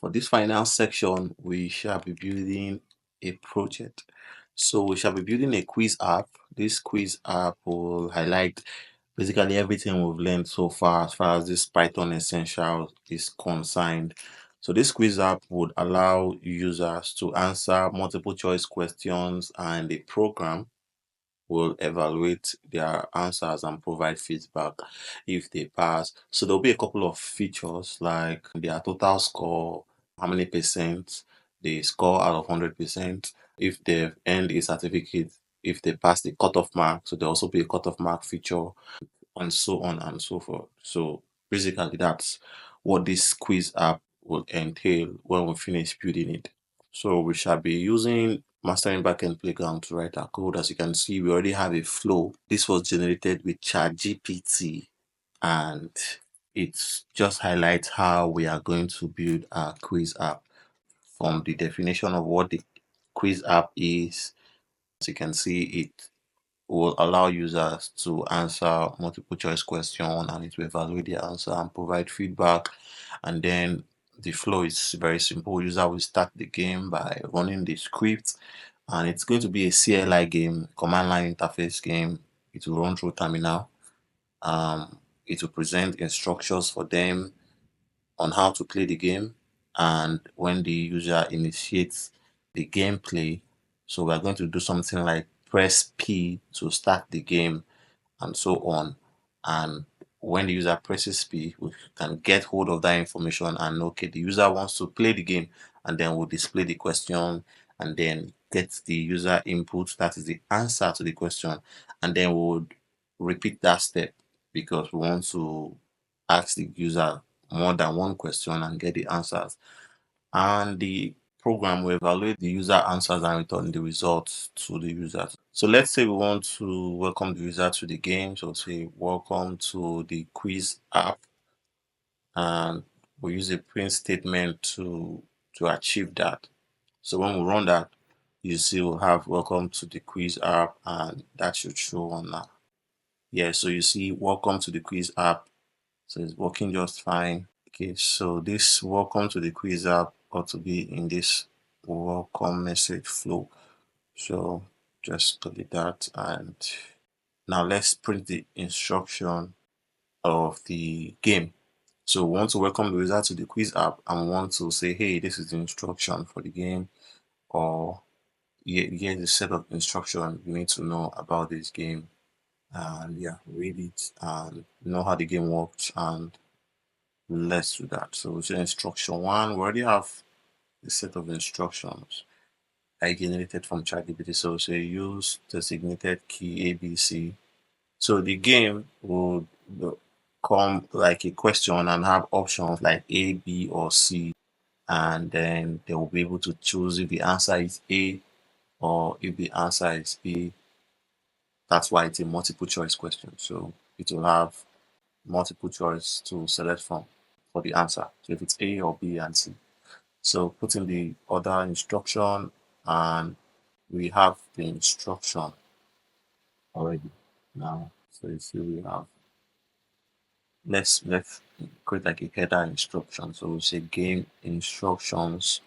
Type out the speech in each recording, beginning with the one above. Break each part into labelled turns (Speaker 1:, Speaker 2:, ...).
Speaker 1: For this final section, we shall be building a project. So we shall be building a quiz app. This quiz app will highlight basically everything we've learned so far as this Python essential is concerned. So this quiz app would allow users to answer multiple choice questions, and the program will evaluate their answers and provide feedback if they pass. So there'll be a couple of features like their total score, how many percent they score out of 100%, if they've earned a certificate, if they pass the cutoff mark. So there'll also be a cutoff mark feature, and so on and so forth. So basically, that's what this quiz app will entail when we finish building it. So we shall be using Mastering Backend Playground to write our code. As you can see, we already have a flow. This was generated with ChatGPT, and it just highlights how we are going to build our quiz app from the definition of what the quiz app is. As you can see, it will allow users to answer multiple choice question, and it will evaluate the answer and provide feedback. And then the flow is very simple. User will start the game by running the script, and it's going to be a CLI game, command line interface game. It will run through terminal. It will present instructions for them on how to play the game, and when the user initiates the gameplay, so we're going to do something like press P to start the game and so on. And when the user presses P, we can get hold of that information and okay, the user wants to play the game, and then we'll display the question and then get the user input, that is the answer to the question, and then we'll repeat that step because we want to ask the user more than one question and get the answers. And the program will evaluate the user answers and return the results to the user. So let's say we want to welcome the user to the game. So say welcome to the quiz app, and we use a print statement to achieve that. So when we run that, you see we'll have welcome to the quiz app, and that should show on that. Yeah, so you see welcome to the quiz app. So it's working just fine. Okay, so this welcome to the quiz app ought to be in this welcome message flow. So just delete that, and now let's print the instruction of the game. So we want to welcome the user to the quiz app, and we want to say, hey, this is the instruction for the game, or here's a set of instruction you need to know about this game. And yeah, read it and know how the game works, and let's do that. So we say instruction one. We already have a set of instructions I generated from ChatGPT. So say use designated key ABC. So the game will come like a question and have options like A, B, or C, and then they will be able to choose if the answer is A or if the answer is B. That's why it's a multiple choice question. So it will have multiple choice to select from for the answer. So if it's A or B and C. So put in the other instruction, and we have the instruction already now. So you see we have, let's create like a header instruction. So we say game instructions,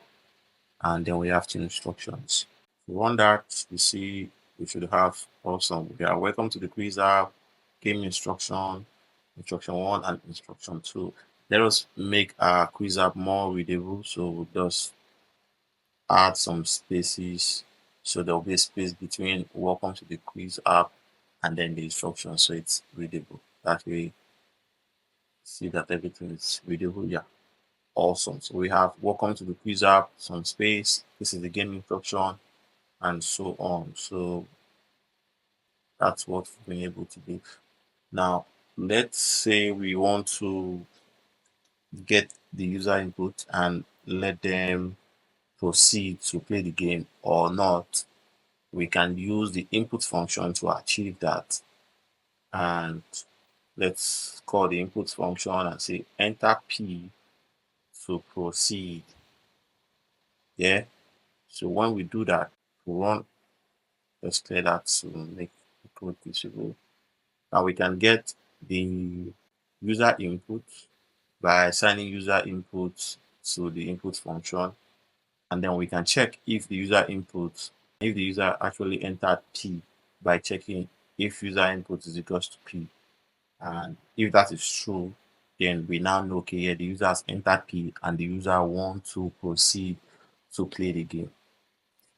Speaker 1: and then we have two instructions. To run that, you see we should have awesome. Yeah, welcome to the quiz app, game instruction, instruction one and instruction two. Let us make our quiz app more readable. So we'll just add some spaces. So there will be a space between welcome to the quiz app and then the instructions, so it's readable. That way, see that everything is readable. Yeah, awesome. So we have welcome to the quiz app, some space. This is the game instruction, and so on. So that's what we've been able to do. Now, let's say we want to get the user input and let them proceed to play the game or not. We can use the input function to achieve that. And let's call the input function and say enter P to proceed. Yeah. So when we do that, we run, let's clear that to make the code visible. Now we can get the user input by assigning user input to the input function, and then we can check if the user input, if the user actually entered P by checking if user input is equals to P. And if that is true, then we now know, okay, yeah, the user has entered P and the user wants to proceed to play the game.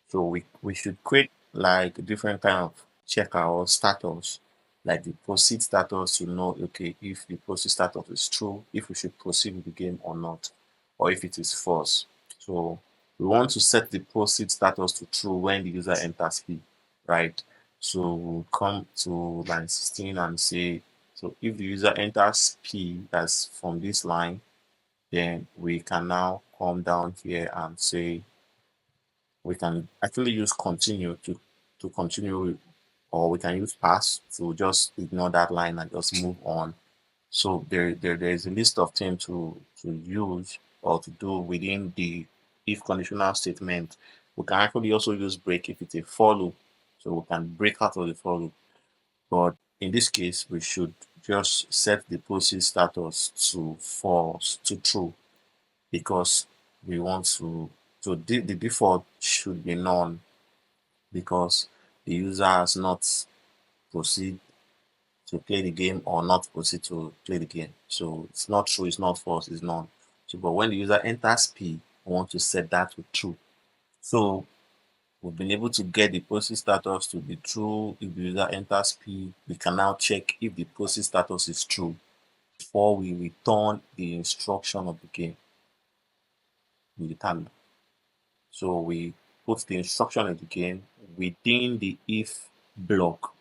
Speaker 1: So we should create like different kind of checker or status, like the proceed status to know, okay, if the proceed status is true, if we should proceed with the game or not, or if it is false. So we want to set the proceed status to true when the user enters P, right? So we'll come to line 16 and say, so if the user enters P, that's from this line, then we can now come down here and say we can actually use continue to continue, or we can use pass to just ignore that line and just move on. So there is a list of things to use or to do within the if conditional statement. We can actually also use break if it's a for loop, so we can break out of the for loop. But in this case, we should just set the proceed status to false to true, because we want to, so the default should be none, because the user has not proceed to play the game or not proceed to play the game. So it's not true, it's not false, it's none. So but when the user enters P, we want to set that to true. So we've been able to get the proceed status to be true. If the user enters P, we can now check if the proceed status is true before we return the instruction of the game in the terminal. So we put the instruction of the game within the if block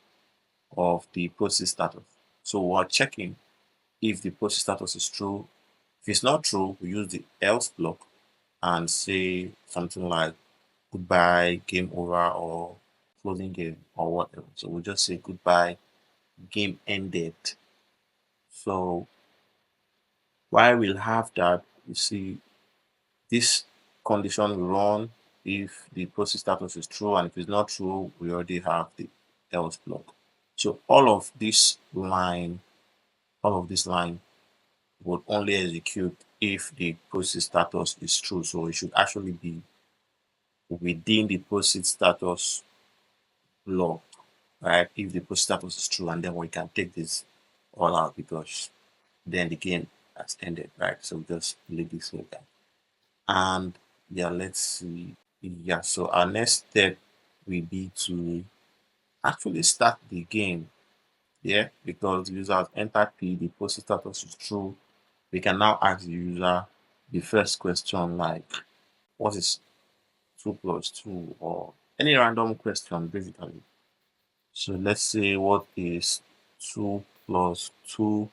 Speaker 1: of the proceed status. So we're checking if the proceed status is true. If it's not true, we use the else block and say something like goodbye, game over, or closing game, or whatever. So we just say goodbye, game ended. So while we'll have that, you see this condition will run if the proceed status is true, and if it's not true, we already have the else block. So all of this line would only execute if the proceed status is true. So it should actually be within the proceed status log, right? If the proceed status is true, and then we can take this all out because then the game has ended, right? So just leave this like that. And yeah, let's see. Yeah, so our next step will be to actually start the game. Yeah, because the user has entered P, the proceed status is true. We can now ask the user the first question, like what is 2 plus 2, or any random question basically. So let's say what is 2 plus 2.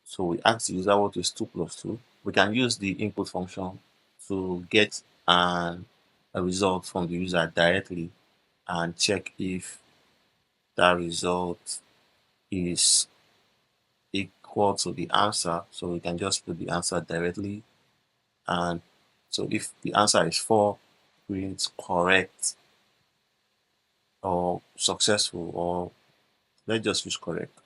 Speaker 1: So we ask the user what is 2 plus 2. We can use the input function to get a result from the user directly and check if that result is equal to the answer. So we can just put the answer directly. And so if the answer is 4, print correct or successful, or let's just use correct.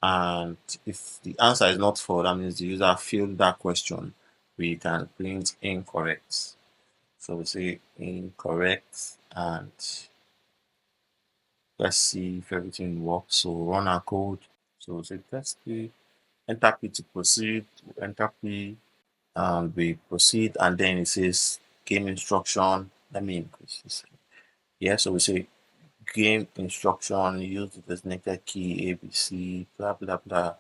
Speaker 1: And if the answer is not 4, that means the user failed that question. We can print incorrect. So we say incorrect, and let's see if everything works. So run our code. So we say test P, enter P to proceed, enter P, and we proceed, and then it says game instruction. Let me increase this. Yeah, so we say game instruction, use the designated key ABC, blah blah blah,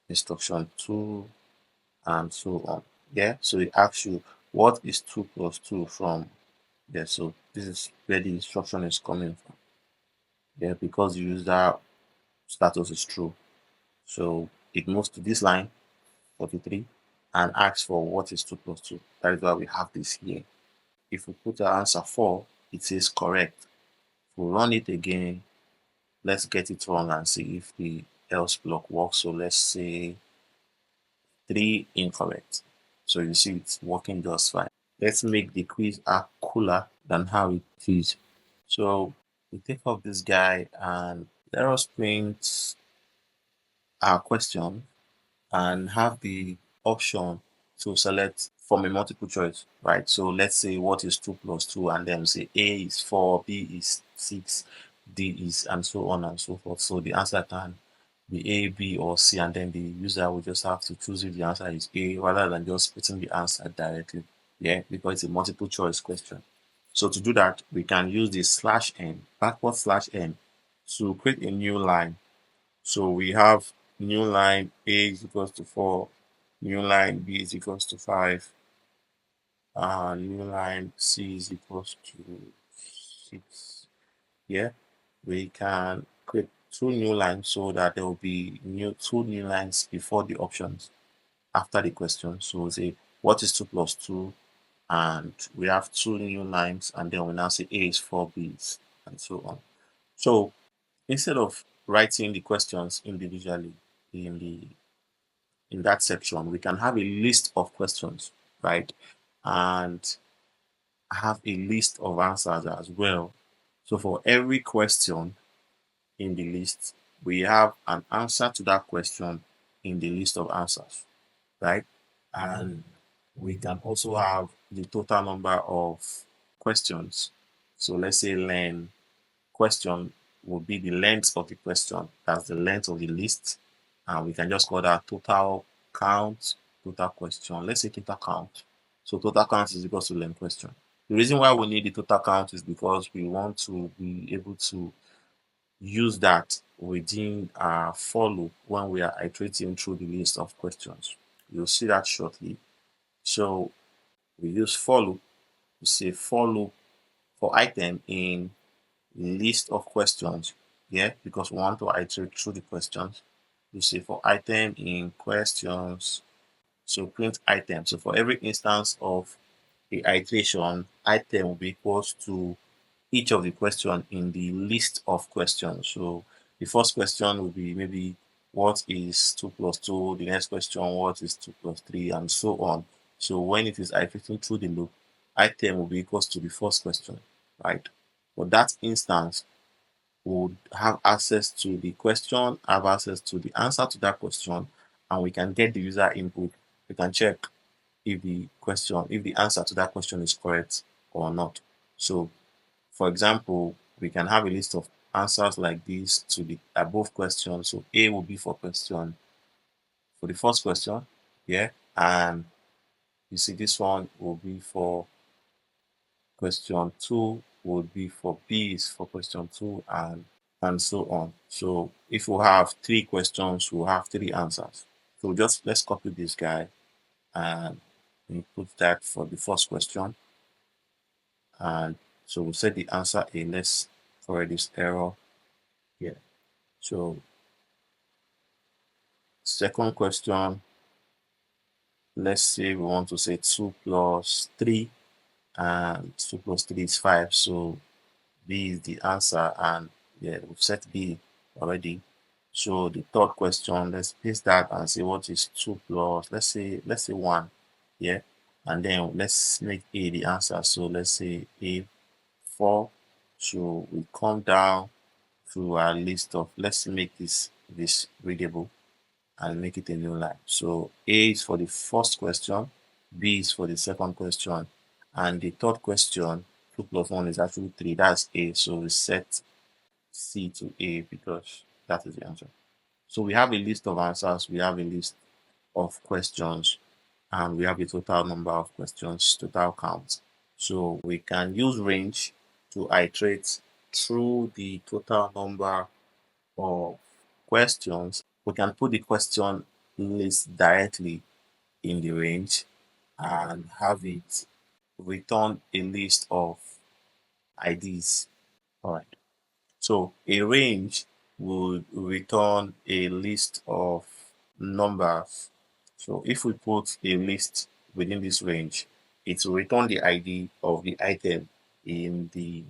Speaker 1: instruction 2, and so on. Yeah, so it asks you what is 2 plus 2 from. Yeah, so this is where the instruction is coming from. Yeah, because the user status is true. So it moves to this line 43 and asks for what is 2 plus 2. That is why we have this here. If we put the answer 4, it says correct. If we run it again, let's get it wrong and see if the else block works. So let's say 3 incorrect. So you see it's working just fine. Let's make the quiz app cooler than how it is. So we take off this guy and let us print our question and have the option to select from a multiple choice, right? So let's say what is 2 plus 2, and then say A is 4, B is 6, D is, and so on and so forth. So the answer can be A, B, or C, and then the user will just have to choose if the answer is A rather than just putting the answer directly. Yeah, because it's a multiple choice question. So to do that, we can use the slash n, backward slash n, to create a new line. So we have new line A is equals to 4, new line B is equals to 5, new line C is equals to 6. Yeah, we can create two new lines so that there will be two new lines before the options after the question. So we say what is 2 plus 2, and we have two new lines, and then we now say A is 4, B is, and so on. So instead of writing the questions individually in the in that section, we can have a list of questions, right? And have a list of answers as well. So for every question in the list, we have an answer to that question in the list of answers, right? And we can also have the total number of questions. So let's say len question will be the length of the question. That's the length of the list. And we can just call that total count, total question. Let's say total count. So total count is equal to len question. The reason why we need the total count is because we want to be able to use that within our for loop when we are iterating through the list of questions. You'll see that shortly. So we use for loop. We say for loop for item in list of questions. Yeah, because we want to iterate through the questions. You say for item in questions. So print item. So for every instance of the iteration, item will be equals to each of the question in the list of questions. So the first question will be maybe what is 2 plus 2, the next question what is 2 plus 3, and so on. So when it is iterating through the loop, item will be equals to the first question, right? For that instance, would have access to the question, have access to the answer to that question, and we can get the user input. We can check if the answer to that question is correct or not. So for example, we can have a list of answers like this to the above questions. So A will be for the first question, yeah, and you see this one will be for question 2, would be for B is for question 2, and so on. So if we have 3 questions, we'll have 3 answers. So just let's copy this guy and we put that for the first question, and so we'll set the answer A. Let's correct this error here. So second question, let's say we want to say 2 plus 3, and 2 plus 3 is 5. So B is the answer, and yeah, we've set B already. So the third question, let's paste that and say what is 2 plus, let's say 1, yeah, and then let's make A the answer. So let's say A 4. So we come down to our list of, let's make this readable and make it a new line. So A is for the first question, B is for the second question, and the third question, 2 plus 1 is actually 3. That's A. So we set C to A because that is the answer. So we have a list of answers, we have a list of questions, and we have a total number of questions, total count. So we can use range to iterate through the total number of questions. We can put the question list directly in the range and have it return a list of IDs. All right. So a range would return a list of numbers. So if we put a list within this range, it will return the ID of the item in the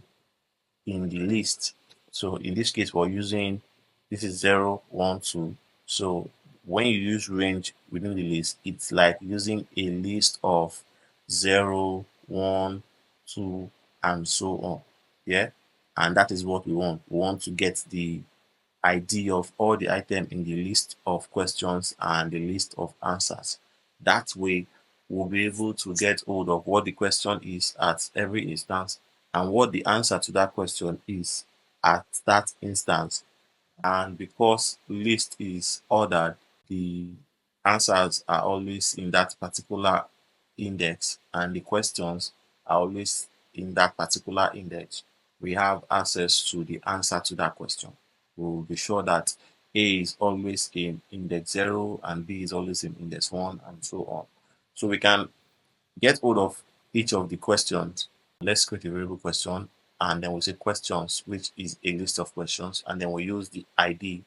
Speaker 1: list. So in this case, we're using, this is 0, 1, 2. So when you use range within the list, it's like using a list of 0, 1, 2, and so on. Yeah. And that is what we want. We want to get the ID of all the items in the list of questions and the list of answers. That way, we'll be able to get hold of what the question is at every instance and what the answer to that question is at that instance. And because list is ordered, the answers are always in that particular index and the questions are always in that particular index. We have access to the answer to that question. We'll be sure that A is always in index 0 and B is always in index 1 and so on. So we can get hold of each of the questions. Let's create a variable question and then we'll say questions, which is a list of questions, and then we'll use the ID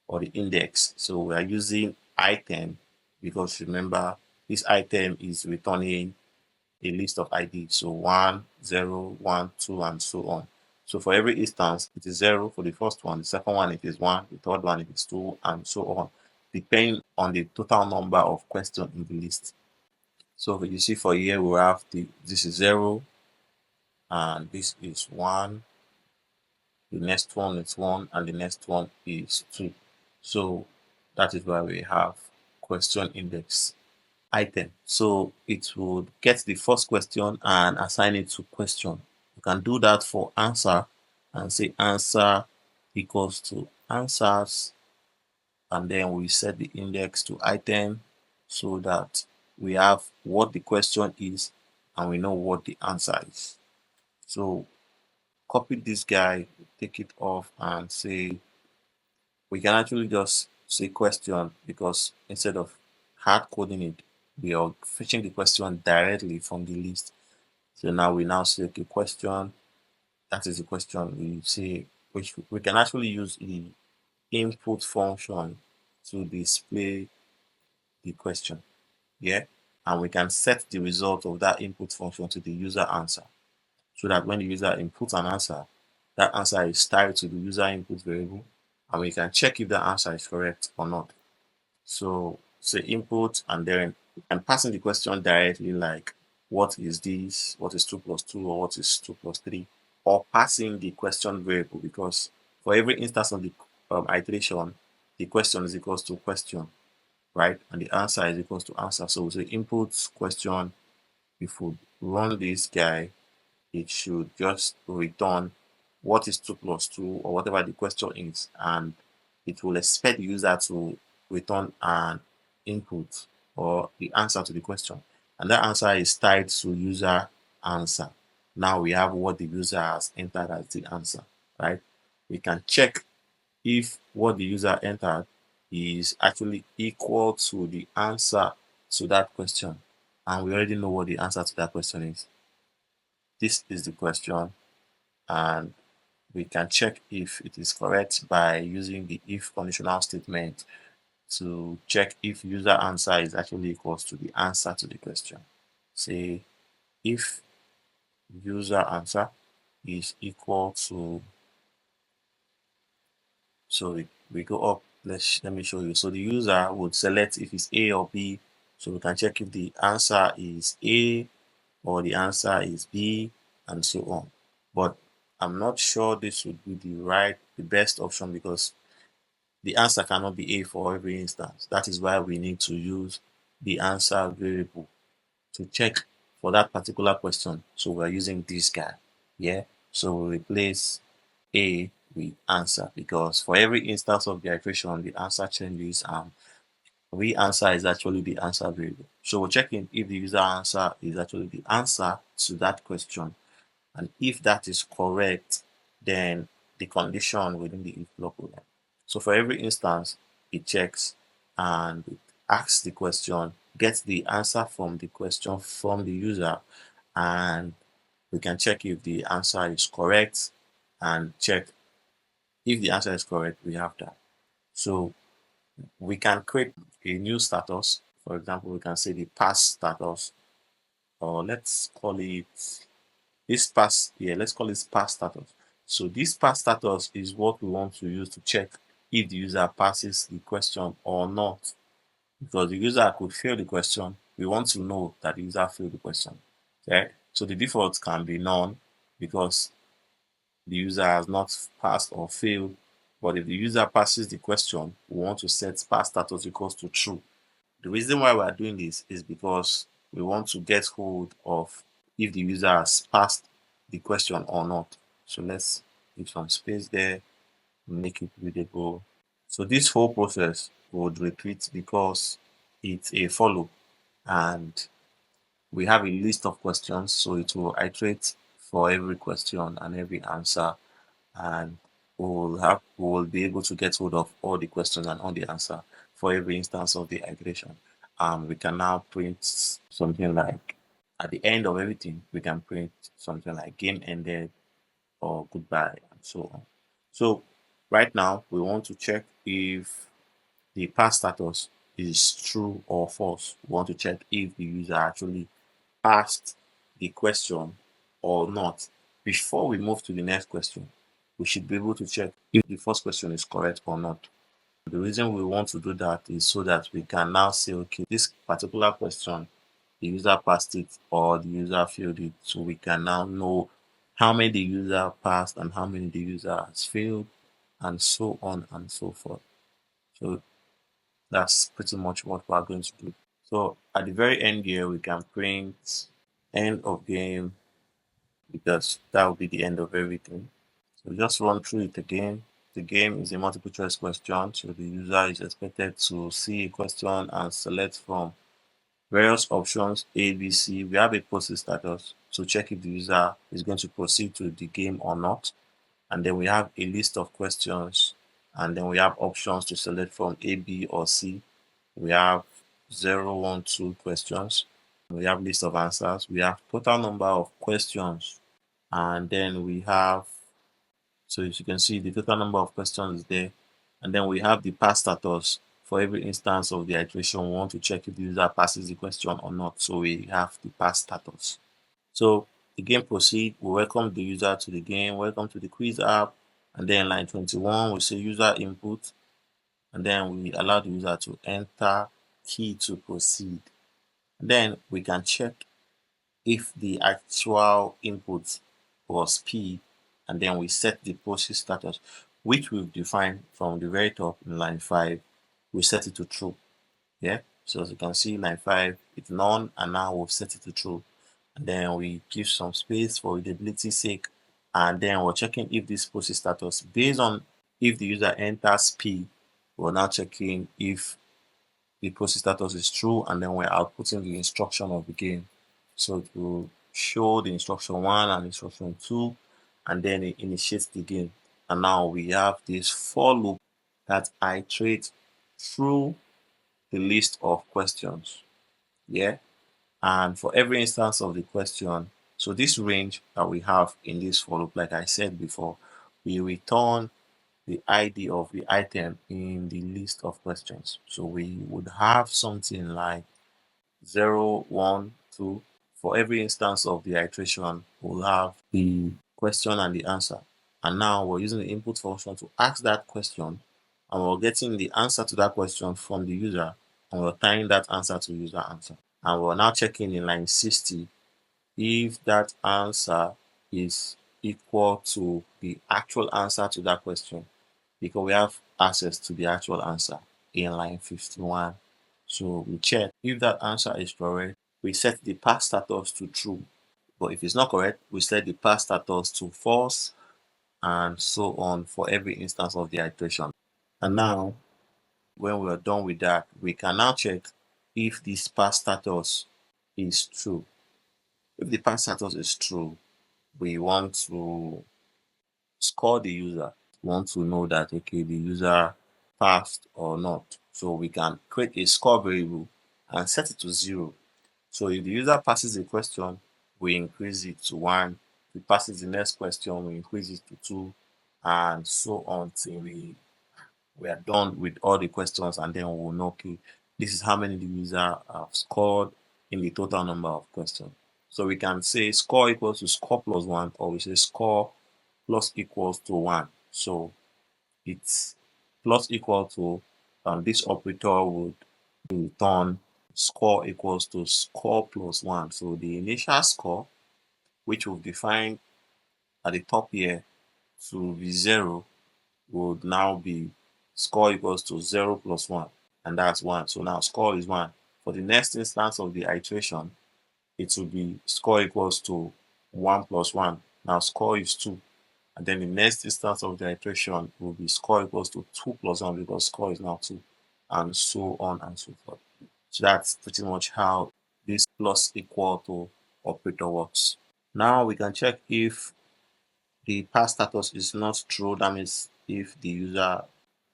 Speaker 1: or the index. So we are using item because remember this item is returning a list of IDs. So 1, 0, 1, 2, and so on. So for every instance, it is 0 for the first one, the second one it is 1, the third one it is 2, and so on, depending on the total number of questions in the list. So you see for here we have this is 0 and this is 1, the next one is 1 and the next one is 2. So that is why we have question index item. So it would get the first question and assign it to question. You can do that for answer and say answer equals to answers, and then we set the index to item so that we have what the question is and we know what the answer is. So copy this guy, take it off and say we can actually just say question because instead of hard coding it, we are fetching the question directly from the list. So now we now say okay, question, that is the question. We say which we can actually use the input function to display the question. Yeah. And we can set the result of that input function to the user answer so that when the user inputs an answer, that answer is tied to the user input variable and we can check if the answer is correct or not. So say input and then and passing the question directly like what is this, what is 2 plus 2 or what is 2 plus 3, or passing the question variable because for every instance of the iteration, the question is equals to question, right? And the answer is equals to answer. So we say input question. If we run this guy, it should just return what is 2 plus 2 or whatever the question is, and it will expect the user to return an input or the answer to the question, and that answer is tied to user answer. Now we have what the user has entered as the answer, right? We can check if what the user entered is actually equal to the answer to that question, and we already know what the answer to that question is. This is the question, and we can check if it is correct by using the if conditional statement to check if user answer is actually equals to the answer to the question. Say if user answer is equal to, so we go up, let me show you. So the user would select if it's A or B, so we can check if the answer is A or the answer is B and so on. But I'm not sure this would be the best option because the answer cannot be A for every instance. That is why we need to use the answer variable to check for that particular question. So we're using this guy. Yeah. So we replace A with answer because for every instance of the iteration, the answer changes and we answer is actually the answer variable. So we're checking if the user answer is actually the answer to that question. And if that is correct, then the condition within the if block will end. So for every instance, it checks and it asks the question, gets the answer from the question from the user, and we can check if the answer is correct and check if the answer is correct, we have that. So we can create a new status. For example, we can say the past status, or let's call it this pass, yeah, let's call it pass status. So this pass status is what we want to use to check if the user passes the question or not. Because the user could fail the question, we want to know that the user failed the question. Okay, so the default can be none because the user has not passed or failed. But if the user passes the question, we want to set pass status equals to true. The reason why we are doing this is because we want to get hold of if the user has passed the question or not. So let's leave some space there, make it readable. So this whole process would repeat because it's a follow, and we have a list of questions, so it will iterate for every question and every answer, and we will be able to get hold of all the questions and all the answer for every instance of the iteration. We can now print something like at the end of everything, we can print something like game ended or goodbye and so on. So right now we want to check if the pass status is true or false. We want to check if the user actually passed the question or not. Before we move to the next question, we should be able to check if the first question is correct or not. The reason we want to do that is so that we can now say, okay, this particular question, the user passed it or the user failed it. So we can now know how many the user passed and how many the user has failed, and so on and so forth. So that's pretty much what we're going to do. So at the very end here, we can print end of game because that will be the end of everything. So just run through it again. The game is a multiple choice question, so the user is expected to see a question and select from various options A, B, C. We have a process status to check if the user is going to proceed to the game or not. And then we have a list of questions, and then we have options to select from A, B, or C. We have 0, 1, 2 questions. We have list of answers. We have total number of questions, and then we have, so as you can see, the total number of questions is there, and then we have the pass status. For every instance of the iteration, we want to check if the user passes the question or not, so we have the pass status. So the game proceed, we welcome the user to the game, welcome to the quiz app, and then line 21 we say user input, and then we allow the user to enter key to proceed. And then we can check if the actual input was P, and then we set the process status, which we've defined from the very top in line 5. We set it to true. Yeah. So as you can see, line 5 it's none, and now we've set it to true. And then we give some space for readability sake, and then we're checking if this process status based on if the user enters P, we're now checking if the process status is true, and then we're outputting the instruction of the game. So it will show the instruction 1 and instruction 2, and then it initiates the game. And now we have this for loop that iterates through the list of questions. Yeah. And for every instance of the question, so this range that we have in this for loop, like I said before, we return the ID of the item in the list of questions. So we would have something like 0, 1, 2. For every instance of the iteration, we'll have the question and the answer. And now we're using the input function to ask that question, and we're getting the answer to that question from the user, and we're tying that answer to user answer. And we're now checking in line 60 if that answer is equal to the actual answer to that question, because we have access to the actual answer in line 51. So we check if that answer is correct, we set the pass status to true. But if it's not correct, we set the pass status to false, and so on for every instance of the iteration. And now, when we are done with that, we can now check if this pass status is true. If the pass status is true, we want to score the user. We want to know that, okay, the user passed or not. So we can create a score variable and set it to 0. So if the user passes a question, we increase it to 1. If he passes the next question, we increase it to 2, and so on till we are done with all the questions, and then we'll know, okay, this is how many the user have scored in the total number of questions. So we can say score equals to score plus 1, or we say score plus equals to 1. So it's plus equal to, this operator would return score equals to score plus 1. So the initial score, which we've defined at the top here to be 0, would now be score equals to 0 plus 1. and that's 1. So now score is 1. For the next instance of the iteration, it will be score equals to 1 plus 1. Now score is 2. And then the next instance of the iteration will be score equals to 2 plus 1 because score is now 2, and so on and so forth. So that's pretty much how this plus equal to operator works. Now we can check if the pass status is not true. That means if the user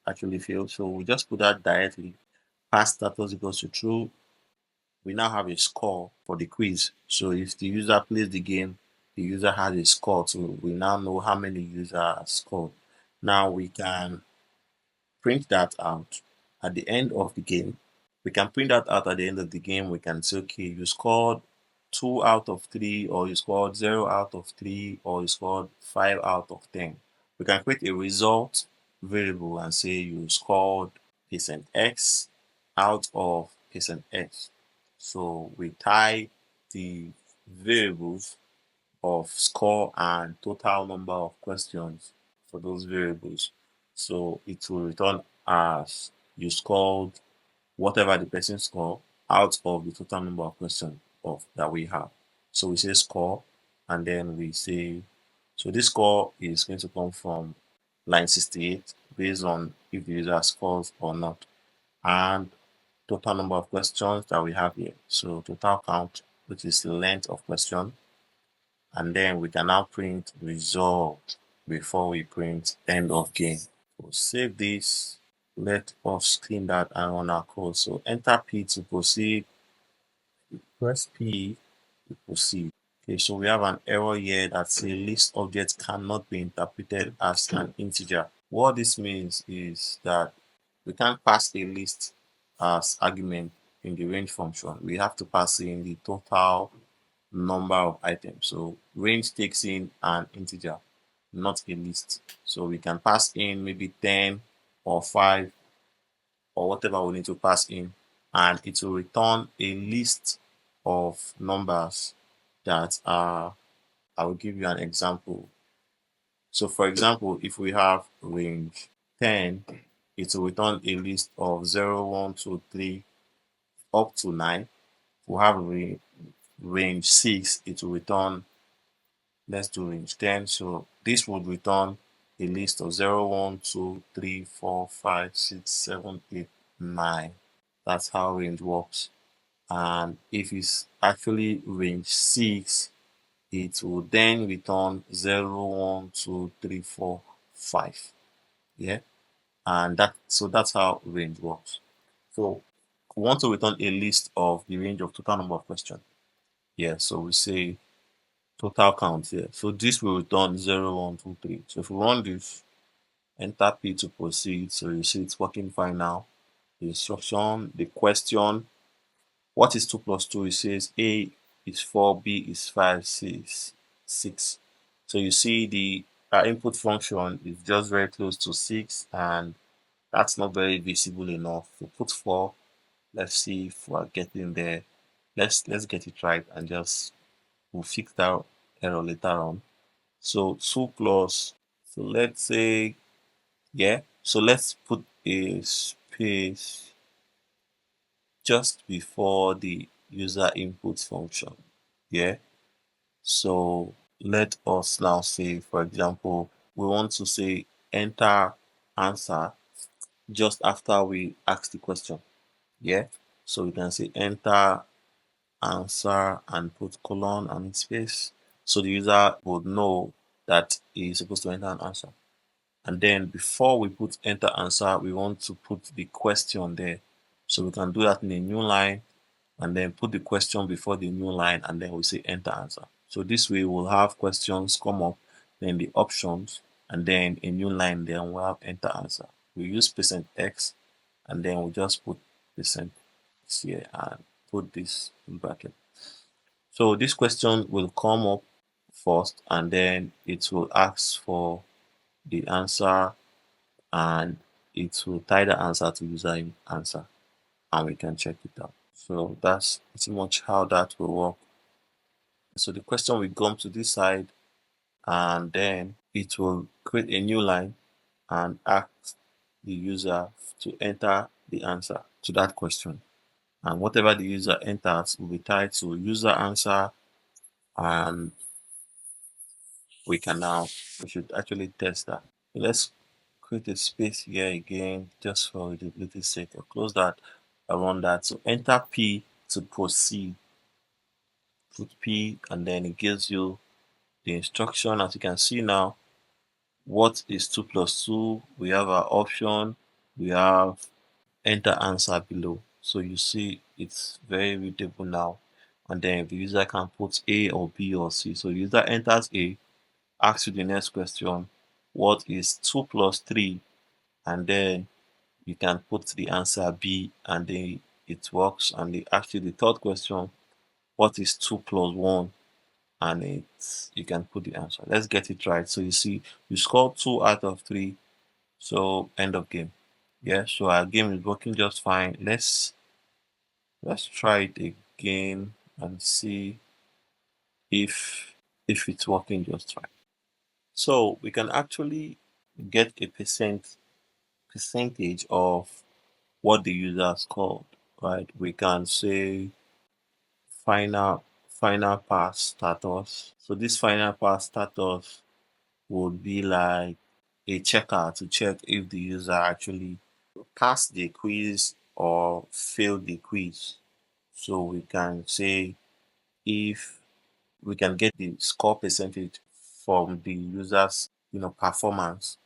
Speaker 1: actually failed. So we just put that directly. Pass status equals to true. We now have a score for the quiz. So if the user plays the game, the user has a score. So we now know how many users scored. Now we can print that out at the end of the game. We can print that out at the end of the game. We can say, okay, you scored 2 out of 3, or you scored 0 out of 3, or you scored 5 out of 10. We can create a result variable and say you scored %x out of %x. So we tie the variables of score and total number of questions for those variables. So it will return as you scored whatever the person scored out of the total number of questions of that we have. So we say score, and then we say, so this score is going to come from line 68 based on if the user scores or not, and total number of questions that we have here. So total count, which is the length of question, and then we can now print result before we print end of game. We'll save this. Let us clean that and run our code. So enter P to proceed. Press P to proceed. Okay, so we have an error here that says list object cannot be interpreted as an integer. What this means is that we can't pass a list as argument in the range function. We have to pass in the total number of items. So range takes in an integer, not a list. So we can pass in maybe 10 or 5 or whatever we need to pass in, and it will return a list of numbers that are, I will give you an example. So for example, if we have range 10, it will return a list of 0, 1, 2, 3 up to 9. We have range 6, it will return, let's do range 10. So this would return a list of 0, 1, 2, 3, 4, 5, 6, 7, 8, 9. That's how range works. And if it's actually range 6, it will then return 0, 1, 2, 3, 4, 5. Yeah. And that's how range works. So we want to return a list of the range of total number of questions. Yeah, so we say total count here. So this will return 0, 1, 2, 3. So if we run this, enter P to proceed. So you see it's working fine now. The instruction, the question, what is 2 plus 2? It says A is 4, B is 5, C is 6. So you see the input function is just very close to 6, and that's not very visible enough. So put 4. Let's see if we're getting there. Let's get it right, and just we'll fix that error later on. So 2 plus, so let's say, yeah, so let's put a space just before the user input function. Yeah, so let us now say, for example, we want to say enter answer just after we ask the question. Yeah, so we can say enter answer and put colon and space, so the user would know that he is supposed to enter an answer. And then before we put enter answer, we want to put the question there. So we can do that in a new line, and then put the question before the new line, and then we say enter answer. So this way we'll have questions come up, then the options, and then a new line, then we'll have enter answer. We use %x, and then we just put percent here and put this in bracket. So this question will come up first, and then it will ask for the answer, and it will tie the answer to user answer, and we can check it out. So that's pretty much how that will work. So the question will come to this side, and then it will create a new line and ask the user to enter the answer to that question. And whatever the user enters will be tied to user answer, and we should actually test that. Let's create a space here again just for readability's sake. I'll close that around that. So enter P to proceed. Put P and then it gives you the instruction. As you can see now, what is 2 plus 2? We have our option. We have enter answer below. So you see it's very readable now. And then the user can put A or B or C. So the user enters A, asks you the next question, what is 2 plus 3? And then you can put the answer B and then it works. And they ask you the third question, what is 2 plus 1? And you can put the answer. Let's get it right. So you see, you score 2 out of 3. So end of game. Yeah, so our game is working just fine. Let's try it again and see if it's working just fine. So we can actually get a percentage of what the user has scored, right? We can say final pass status. So this final pass status would be like a checker to check if the user actually passed the quiz or failed the quiz. So we can say if we can get the score percentage from the user's performance.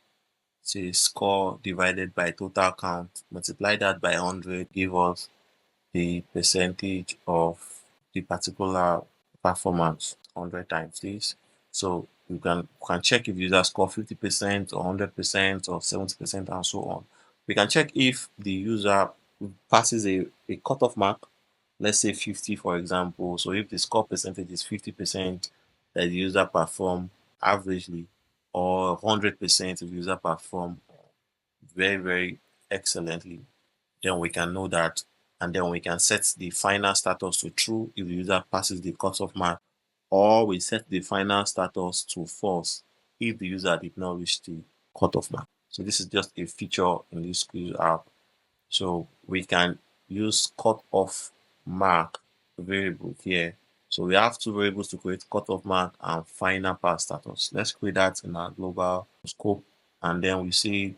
Speaker 1: Say score divided by total count, multiply that by 100, give us the percentage of the particular performance 100 times this. So you can check if user score 50% or 100% or 70% and so on. We can check if the user passes a cutoff mark, let's say 50 for example. So if the score percentage is 50%, that the user perform averagely, or 100% if the user perform very, very excellently, then we can know that, and then we can set the final status to true if the user passes the cutoff mark, or we set the final status to false if the user did not reach the cutoff mark. So this is just a feature in this quiz app. So we can use cutoff mark variable here. So we have two variables to create cutoff mark and final pass status. Let's create that in our global scope, and then we see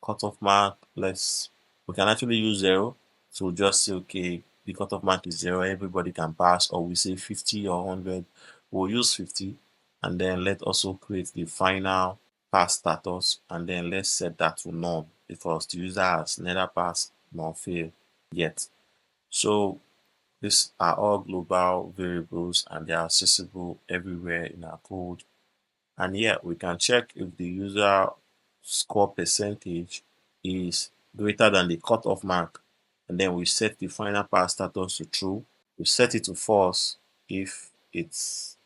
Speaker 1: cutoff mark. We can actually use 0 to just say okay, the cutoff mark is 0, everybody can pass, or we say 50 or 100, we'll use 50, and then let's also create the final pass status, and then let's set that to none because the user has neither passed nor failed yet. So these are all global variables and they are accessible everywhere in our code. And yeah, we can check if the user score percentage is greater than the cutoff mark, and then we set the final pass status to true. We set it to false if it's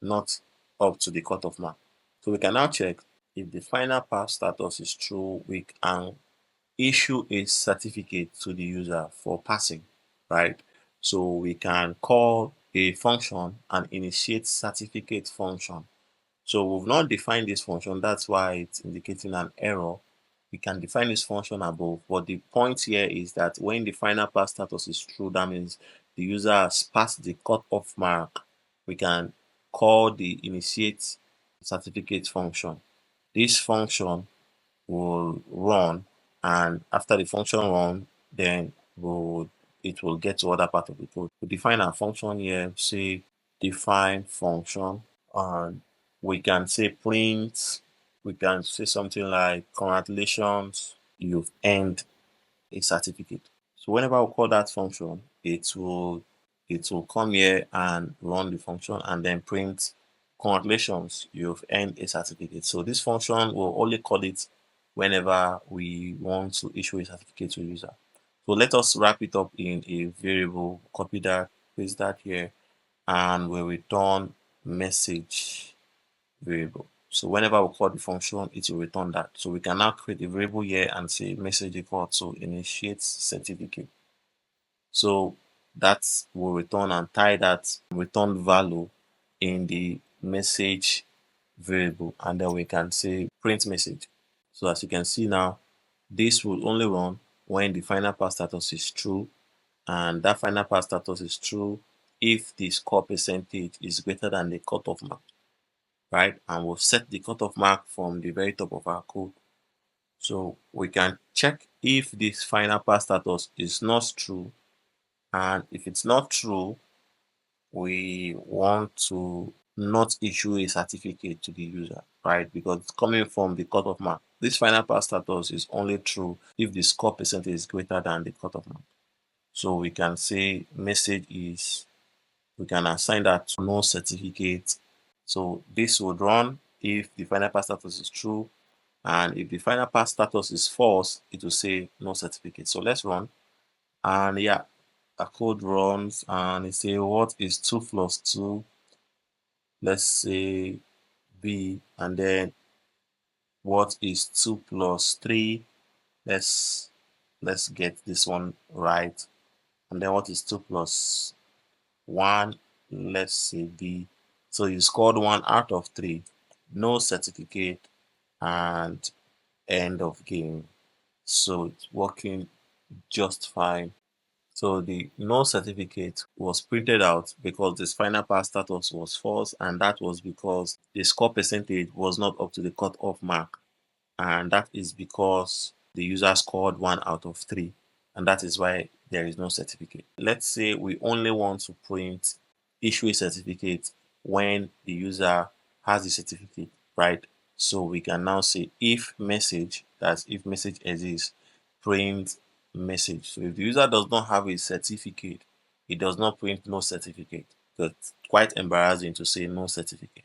Speaker 1: not up to the cutoff mark. So we can now check if the final pass status is true. We can issue a certificate to the user for passing, right? So we can call a function and initiate certificate function. So we've not defined this function, that's why it's indicating an error. We can define this function above, but the point here is that when the final pass status is true, that means the user has passed the cutoff mark. We can call the initiate certificate function. This function will run, and after the function run, then it will get to other part of the code. We define our function here, say define function, and we can say print, we can say something like congratulations, you've earned a certificate. So whenever we call that function, it will come here and run the function and then print congratulations, you've earned a certificate. So this function will only call it whenever we want to issue a certificate to a user. So let us wrap it up in a variable, copy that, paste that here, and we return message variable. So whenever we call the function, it will return that. So we can now create a variable here and say message equal to initiate certificate. So that will return and tie that return value in the message variable, and then we can say print message. So as you can see now, this will only run when the final pass status is true, and that final pass status is true if the score percentage is greater than the cutoff mark, right? And we'll set the cutoff mark from the very top of our code. So we can check if this final pass status is not true, and if it's not true, we want to not issue a certificate to the user, right? Because it's coming from the cutoff mark. This final pass status is only true if the score percentage is greater than the cutoff mark. So we can say message is, we can assign that to no certificate. So this would run if the final pass status is true, and if the final pass status is false, it will say no certificate. So let's run, and yeah, a code runs and it say what is 2 plus 2, let's say b, and then what is 2 plus 3, let's get this one right, and then what is 2 plus 1, let's say b. So you scored 1 out of 3, no certificate, and end of game. So it's working just fine. So the no certificate was printed out because this final pass status was false, and that was because the score percentage was not up to the cutoff mark, and that is because the user scored 1 out of 3, and that is why there is no certificate. Let's say we only want to issue a certificate when the user has the certificate, right? So we can now say if message, that's if message exists, print message. So if the user does not have a certificate, it does not print no certificate. That's quite embarrassing to say no certificate.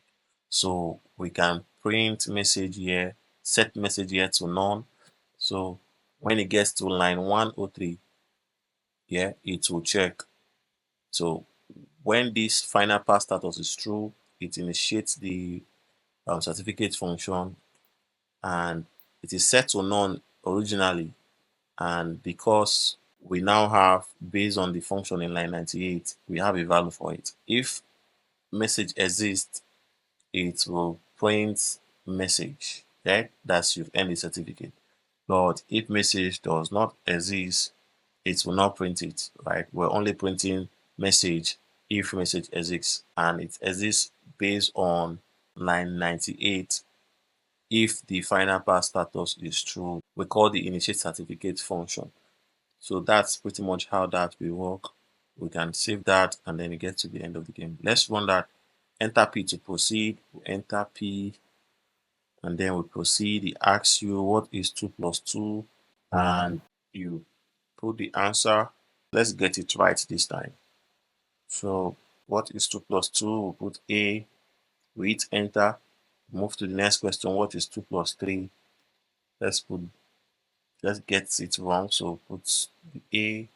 Speaker 1: So we can print message here, set message here to none. So when it gets to line 103, yeah, it will check. So when this final pass status is true, it initiates the certificate function, and it is set to none originally. And because we now have, based on the function in line 98, we have a value for it. If message exists, it will print message, right? That's you've earned a certificate. But if message does not exist, it will not print it, right? We're only printing message if message exists, and it exists based on line 98. If the final pass status is true, we call the initiate certificate function. So that's pretty much how that will work. We can save that and then we get to the end of the game. Let's run that. Enter P to proceed. We enter P and then we proceed. It asks you what is 2 plus 2, and you put the answer. Let's get it right this time. So what is 2 plus 2? We put A. We hit enter. Move to the next question. What is 2 plus 3? Let's get it wrong. So put the A.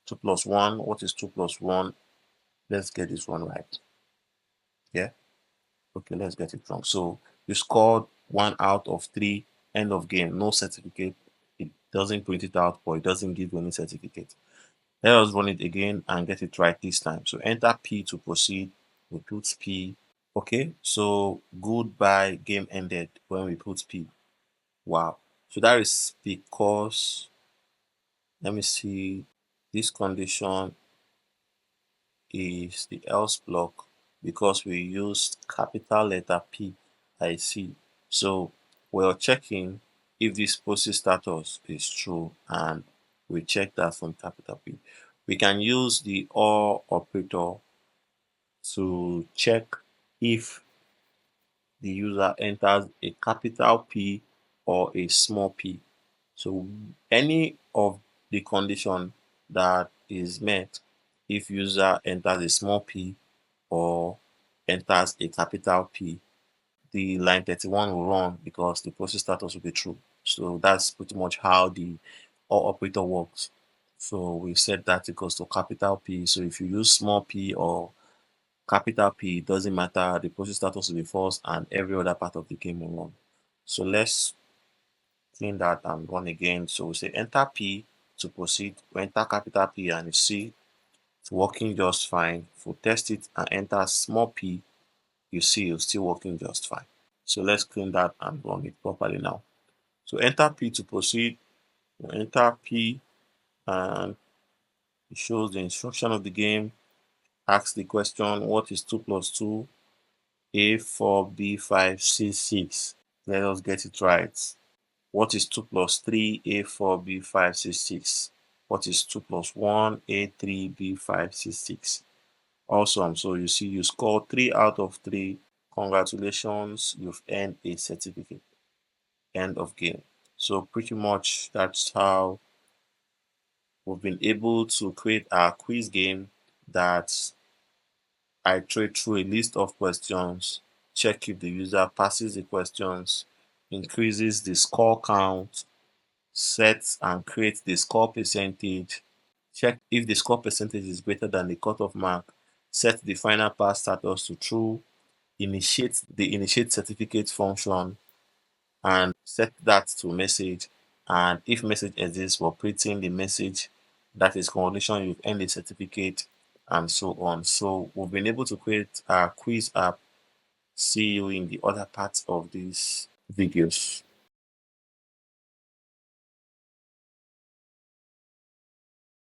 Speaker 1: 2 plus 1. What is 2 plus 1? Let's get this one right. Yeah. Okay, let's get it wrong. So you scored 1 out of 3, end of game, no certificate. It doesn't print it out, but it doesn't give you any certificate. Let us run it again and get it right this time. So enter P to proceed. We put P. Okay, so goodbye, game ended when we put P. Wow. So that is because, let me see, this condition is the else block because we used capital letter P. I see. So we're checking if this process status is true, and we check that from capital P. We can use the OR operator to check if the user enters a capital P or a small p. So any of the condition that is met, if user enters a small p or enters a capital P, the line 31 will run because the process status will be true. So that's pretty much how the OR operator works. So we set that equals to capital P. So if you use small p or capital P, it doesn't matter, the process status will be false and every other part of the game will run. So let's clean that and run again. So we say enter P to proceed. We enter capital P and you see it's working just fine. If we test it and enter small p, you see it's still working just fine. So let's clean that and run it properly now. So enter P to proceed. You enter P and it shows the instruction of the game. Ask the question, what is 2 plus 2? A4, B5, C6. Let us get it right. What is 2 plus 3? A4, B5, C6. What is 2 plus 1? A3, B5, C6. Awesome. So you see you scored 3 out of 3. Congratulations, you've earned a certificate. End of game. So pretty much that's how we've been able to create our quiz game that I trade through a list of questions, check if the user passes the questions, increases the score count, sets and creates the score percentage, check if the score percentage is greater than the cutoff mark, set the final pass status to true, initiate the initiate certificate function, and set that to message. And if message exists, for printing the message that is condition you've earned a certificate, and so on. So we've been able to create a quiz app. See you in the other parts of these videos.